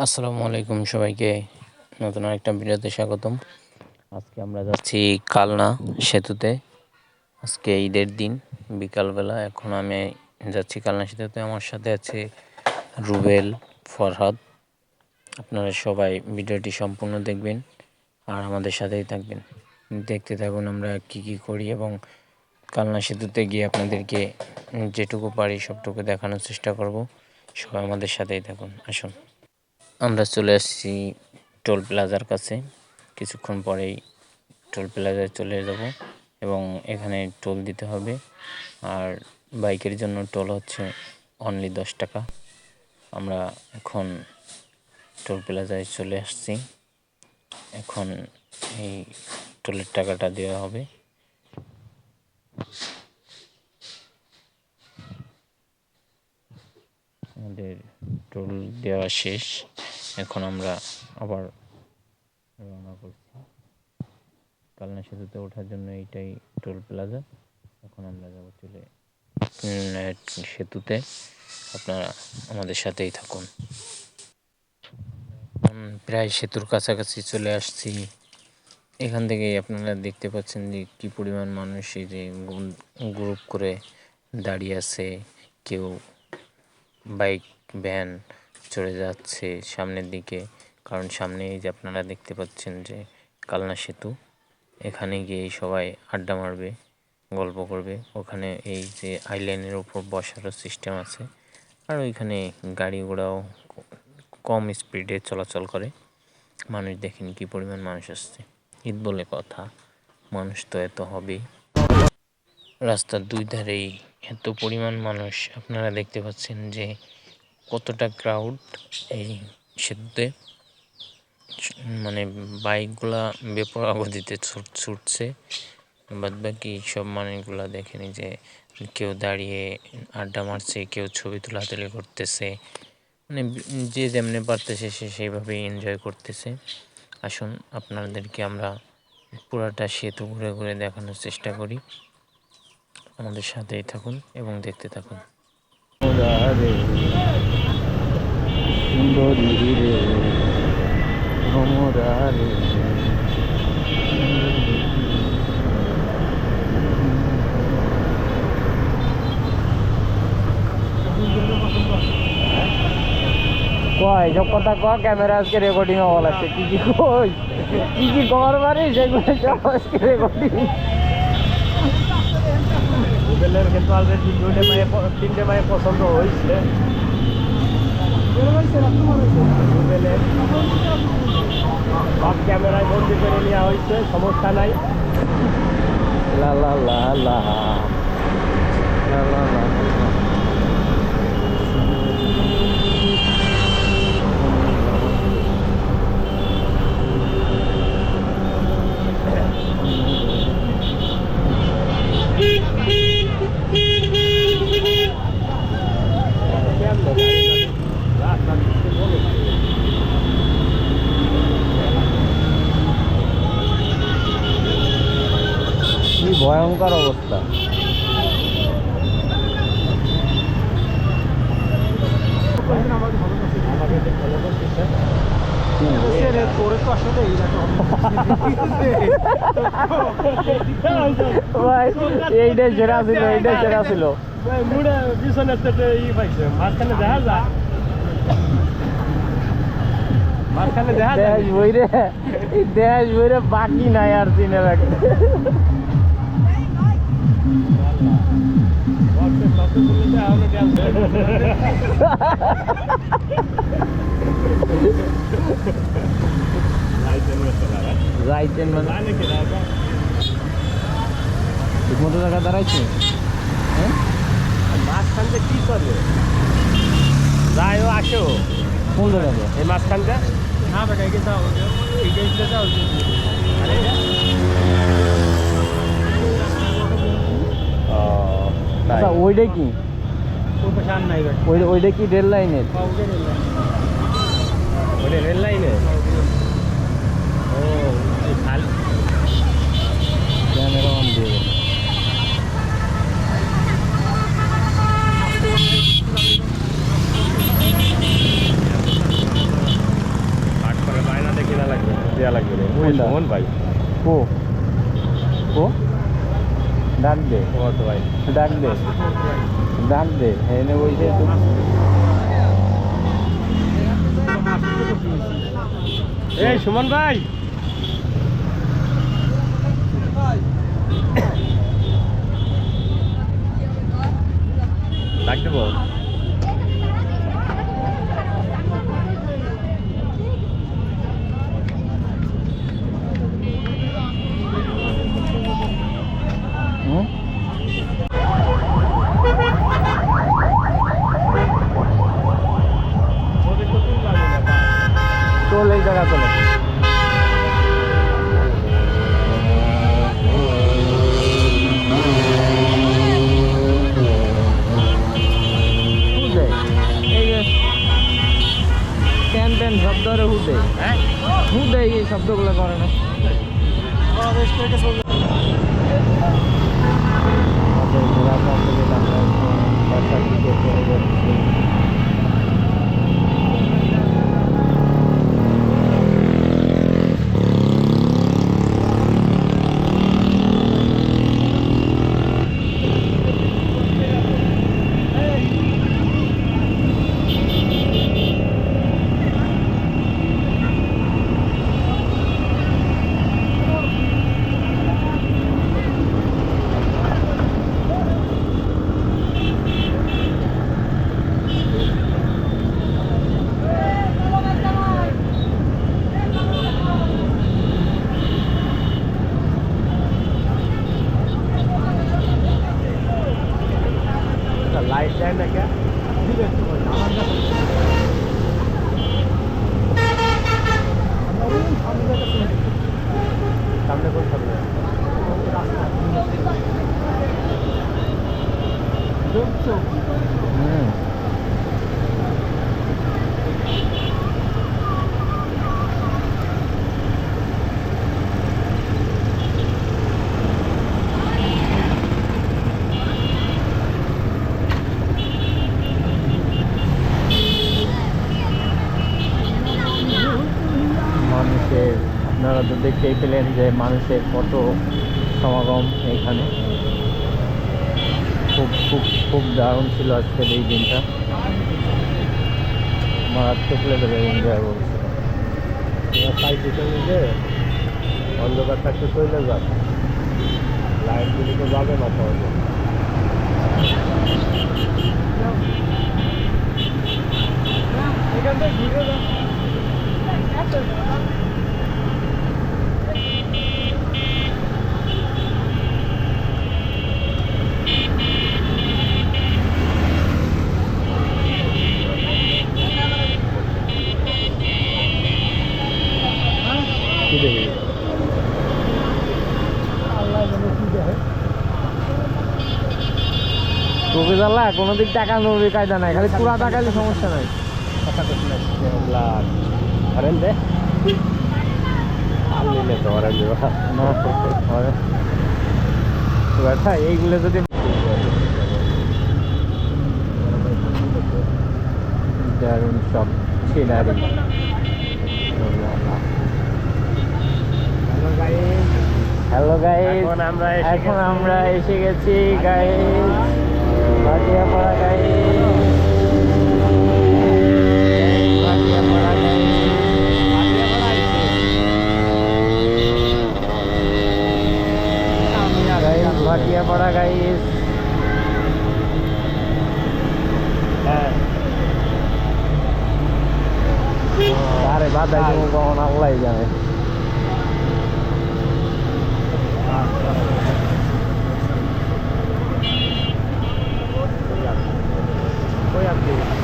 আসসালামু আলাইকুম সবাইকে নতুন আরেকটা ভিডিওতে স্বাগতম। আজকে আমরা যাচ্ছি কালনা সেতুতে। আজকে ঈদের দিন বিকালবেলা। এখন আমি যাচ্ছি কালনা সেতুতে। আমার সাথে আছে রুবেল, ফরহাদ। আপনারা সবাই ভিডিওটি সম্পূর্ণ দেখবেন আর আমাদের সাথেই থাকবেন। দেখতে থাকুন আমরা কি কি করি এবং কালনা সেতুতে গিয়ে আপনাদেরকে যেটুকু পারি সবটুকু দেখানোর চেষ্টা করব। সবাই আমাদের সাথেই থাকুন, আসুন। আমরা চলে আসছি টোল প্লাজার কাছে। কিছুক্ষণ পরেই টোল প্লাজায় চলে যাব এবং এখানে টোল দিতে হবে। আর বাইকের জন্য টোল হচ্ছে অনলি 10 টাকা। আমরা এখন টোল প্লাজায় চলে আসছি। এখন এই টোলের টাকাটা দেওয়া হবে। আমাদের টোল দেওয়া শেষ। এখন আমরা আবার রওনা করছি। কালনা সেতুতে ওঠার জন্য এইটাই টোল প্লাজা। এখন আমরা যাব চলে সেতুতে। আপনারা আমাদের সাথেই থাকুন। প্রায় সেতুর কাছাকাছি চলে আসছি। এখান থেকেই আপনারা দেখতে পাচ্ছেন যে কী পরিমাণ মানুষ এই যে গ্রুপ করে দাঁড়িয়ে আছে। কেউ বাইক ভ্যান চড়ে যাচ্ছে সামনের দিকে, কারণ সামনে এই যে আপনারা দেখতে পাচ্ছেন যে কালনা সেতু। এখানে গিয়ে সবাই আড্ডা মারবে, গল্প করবে। ওখানে এই যে আইল্যান্ডের উপর বসারও সিস্টেম আছে। আর ওইখানে গাড়ি ঘোড়াও কম স্পিডে চলাচল করে। মানুষ দেখেন কি পরিমাণ মানুষ আসছে। ঈদ বলে কথা, মানুষ তো এত হবেই। রাস্তার দুই ধারেই এত পরিমাণ মানুষ। আপনারা দেখতে পাচ্ছেন যে কতটা ক্রাউড এই সেতুতে। মানে বাইকগুলা বেপরোয়া গতিতে ছুটছে। বাদবাকি সব মানুষগুলা দেখেনি যে কেউ দাঁড়িয়ে আড্ডা মারছে, কেউ ছবি তোলাতুলি করতেছে। মানে যে যেমনি পারতেছে সে সেইভাবেই এনজয় করতেছে। আসুন আপনাদেরকে আমরা পুরাটা সেতু ঘুরে ঘুরে দেখানোর চেষ্টা করি। আমাদের সাথেই থাকুন এবং দেখতে থাকুন। কয় সব কথা কয় ক্যামেরা আজকে রেকর্ডিং হওয়া লাগছে। কি কি কই কি কি কর বাড়ি সেগুলো সব আজকে রেকর্ডিং। গুগলের কিন্তু অলরেডি তিনটে মায়ে পছন্দ হয়েছে। গুগলের সব ক্যামেরায় বন্দি করে নেওয়া হয়েছে, সমস্যা নাই। লা লা লা লা লা লা লা। কি ভয়ঙ্কর অবস্থা। এইটাই সেরা ছিল, এইটাই সেরা ছিল। দেশ বইরে বাকি নাই আর চিনে রাখতে। যাইতেন মানে ঠিক মতো জায়গা দাঁড়াইছে। হ্যাঁ, মাঝখানটা কি করবে? যাই ও আসো কোন জায়গাতে? এই মাঝখানটা না বেটা, এগিয়ে যাও, এগিয়ে যাও। আচ্ছা, ওইটা কি? ওইটা কি রেল লাইনের? ওইটা রেল লাইনের। ও ক্যামেরা অন দিয়ে দেওয়া লাগবে রে ওই কোনটা? সুমন ভাই কো কো ডাক দে ও তো ভাই ডাক দে ডাক দে এনে বসে তো এই সুমন ভাই ডাক দেবো হুম চল এই জায়গা চলে প্যান প্যান শব্দ রে হুদে হ্যাঁ হুদে এই শব্দগুলো করে না আমাদের ঘোরা কমপ্লিট আমরা বাসার দিকে চলে যাচ্ছি लाइट स्टैंड है क्या सामने कौन सामने মানুষের আপনারা তো দেখতেই পেলেন যে মানুষের কত সমাগম এখানে খুব খুব খুব দারুণ ছিল আজকের এই দিনটা মারাত্মক লেভেলের এনজয় করছে সাইড দিতে নিয়ে অন্ধকার থাকতে চলে যাক লাইট গুলি তো যাবে না তাহলে এখান থেকে ঘুরে যা কি দেখি তোকে জ্বালা কোনো দিক টাকা নেবে কায়দা নাই খালি পুরা টাকালে সমস্যা নাই হরেন দে আনলিলে তো হরেন দেবা না হবে ব্যথা এইগুলো যদি দারুণ সব সিনারি হ্যালো গাইস এখন আমরা এসে গেছি guys Bhatiapara guys Bhatiapara guys Bhatiapara guys হ্যাঁ আরে বাদাই কখন আল্লাহ জানে कोई आपकी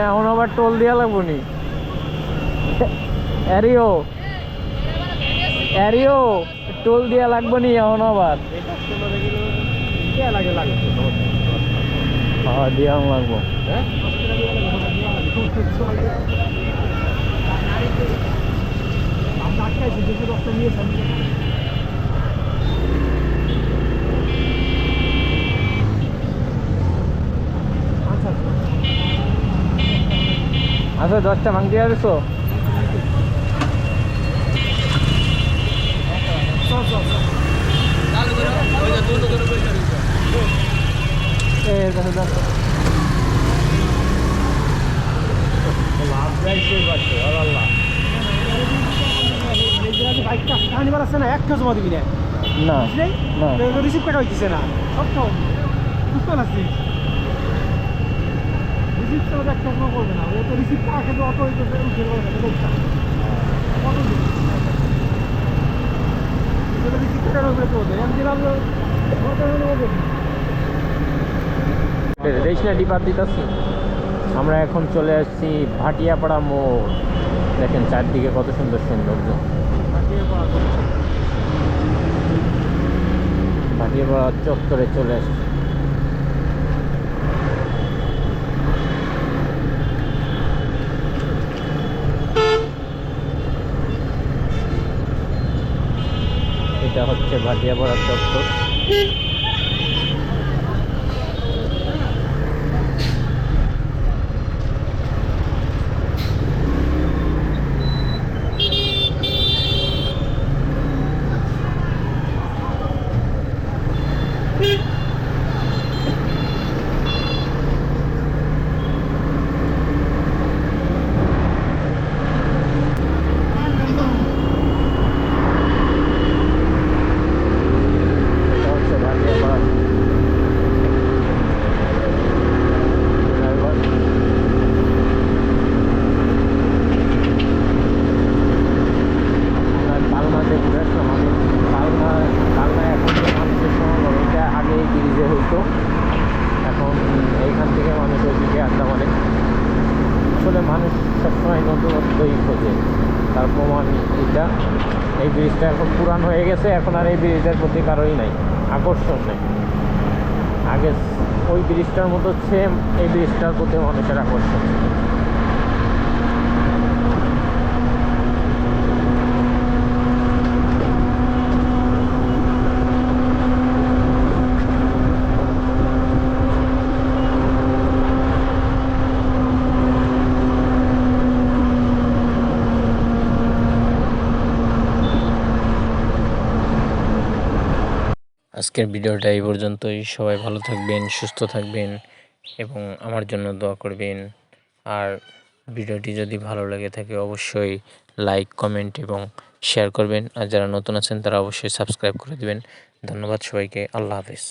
এখন আবার টোল দেওয়া লাগবো নি এরিও এরিও টোল দিয়া লাগবে নি এখন আবার এই কাস্টমারে গেলে কে লাগে লাগে হ্যাঁ দিয়া লাগবো হ্যাঁ আমরা আটকাইছি যেসব রাস্তা নিয়েছি আচ্ছা আচ্ছা 10টা ভাঙ দিয়া দিছো চল চল চল লাভ যাইছে বাচ্চা আল্লাহ বাইকটা কানিবার আছে না একটা জমা দিবি না না বুঝলি না রিসিভ কাটা হইতেছে না সব তো বুঝতে পারছিস রিসিভ তো একটা জমা করবে না ও তো রিসিভ করা কিন্তু অটো হইতেছে উঠে রিসিভ কাটা হবে তো আমি দিলাম রেশনা ডিপার দিতেছি আমরা এখন চলে আসছি ভাটিয়াপাড়া মোড় দেখেন চারদিকে কত সুন্দর সৌন্দর্য ভাটিয়াপাড়া চত্বরে চলে আসছি এটা হচ্ছে ভাটিয়াপাড়া চত্বর এটা হচ্ছে ভাটিয়াপাড়া ড্রাইভার কালনাতে ঘুরে আসলাম আমি কালনায় এখন যে মানুষের সমাগম এটা আগে এই ব্রিজে হইতো এখন এইখান থেকে মানুষ ওইদিকে আড্ডা মারে আসলে মানুষ সবসময় নতুনত্বই খোঁজে তার প্রমাণ এটা এই ব্রিজটা এখন পুরান হয়ে গেছে এখন আর এই ব্রিজের প্রতি কারোই নাই আকর্ষণ নেই আগে ওই ব্রিজটার মতো সেম এই ব্রিজটার প্রতি মানুষের আকর্ষণ আজকের ভিডিওটা এই পর্যন্তই। সবাই ভালো থাকবেন, সুস্থ থাকবেন এবং আমার জন্য দোয়া করবেন। আর ভিডিওটি যদি ভালো লেগে থাকে অবশ্যই লাইক, কমেন্ট এবং শেয়ার করবেন। আর যারা নতুন আছেন তারা অবশ্যই সাবস্ক্রাইব করে দিবেন। ধন্যবাদ সবাইকে। আল্লাহ হাফেজ।